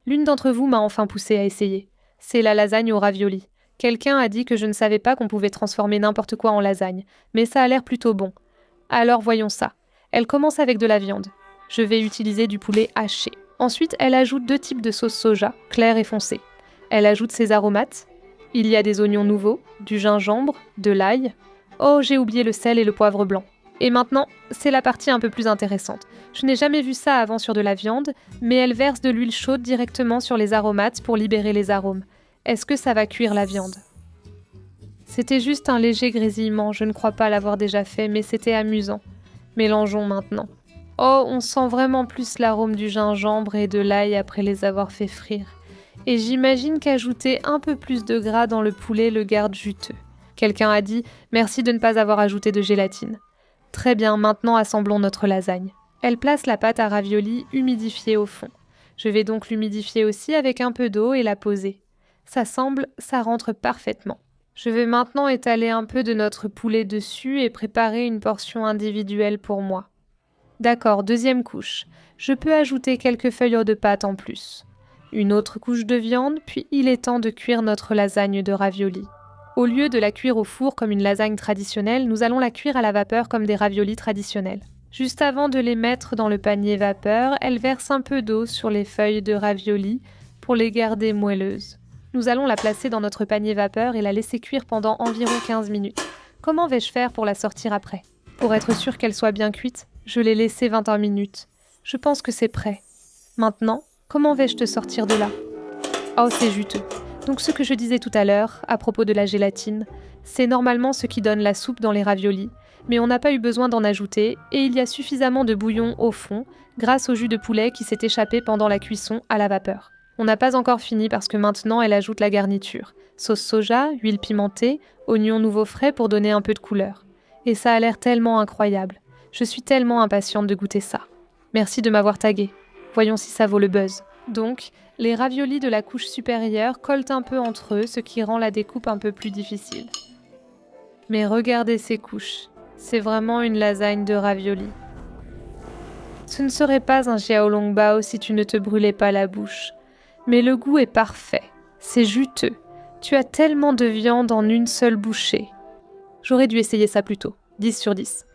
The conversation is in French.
L'une d'entre vous m'a enfin poussé à essayer. C'est la lasagne aux raviolis. Quelqu'un a dit que je ne savais pas qu'on pouvait transformer n'importe quoi en lasagne, mais ça a l'air plutôt bon. Alors voyons ça. Elle commence avec de la viande. Je vais utiliser du poulet haché. Ensuite, elle ajoute 2 types de sauce soja, claire et foncée. Elle ajoute ses aromates. Il y a des oignons nouveaux, du gingembre, de l'ail. Oh, j'ai oublié le sel et le poivre blanc. Et maintenant, c'est la partie un peu plus intéressante. Je n'ai jamais vu ça avant sur de la viande, mais elle verse de l'huile chaude directement sur les aromates pour libérer les arômes. Est-ce que ça va cuire la viande ? C'était juste un léger grésillement, je ne crois pas l'avoir déjà fait, mais c'était amusant. Mélangeons maintenant. Oh, on sent vraiment plus l'arôme du gingembre et de l'ail après les avoir fait frire. Et j'imagine qu'ajouter un peu plus de gras dans le poulet le garde juteux. Quelqu'un a dit « Merci de ne pas avoir ajouté de gélatine ». Très bien, maintenant assemblons notre lasagne. Elle place la pâte à raviolis humidifiée au fond. Je vais donc l'humidifier aussi avec un peu d'eau et la poser. Ça semble, ça rentre parfaitement. Je vais maintenant étaler un peu de notre poulet dessus et préparer une portion individuelle pour moi. D'accord, deuxième couche. Je peux ajouter quelques feuilles de pâte en plus. Une autre couche de viande, puis il est temps de cuire notre lasagne de raviolis. Au lieu de la cuire au four comme une lasagne traditionnelle, nous allons la cuire à la vapeur comme des raviolis traditionnels. Juste avant de les mettre dans le panier vapeur, elle verse un peu d'eau sur les feuilles de raviolis pour les garder moelleuses. Nous allons la placer dans notre panier vapeur et la laisser cuire pendant environ 15 minutes. Comment vais-je faire pour la sortir après ? Pour être sûre qu'elle soit bien cuite, je l'ai laissée 21 minutes. Je pense que c'est prêt. Maintenant, comment vais-je te sortir de là ? Oh, c'est juteux. Donc ce que je disais tout à l'heure, à propos de la gélatine, c'est normalement ce qui donne la soupe dans les raviolis, mais on n'a pas eu besoin d'en ajouter, et il y a suffisamment de bouillon au fond, grâce au jus de poulet qui s'est échappé pendant la cuisson à la vapeur. On n'a pas encore fini parce que maintenant elle ajoute la garniture. Sauce soja, huile pimentée, oignons nouveaux frais pour donner un peu de couleur. Et ça a l'air tellement incroyable. Je suis tellement impatiente de goûter ça. Merci de m'avoir taguée. Voyons si ça vaut le buzz. Donc, les raviolis de la couche supérieure collent un peu entre eux, ce qui rend la découpe un peu plus difficile. Mais regardez ces couches. C'est vraiment une lasagne de raviolis. Ce ne serait pas un xiaolongbao si tu ne te brûlais pas la bouche. Mais le goût est parfait. C'est juteux. Tu as tellement de viande en une seule bouchée. J'aurais dû essayer ça plus tôt. 10 sur 10.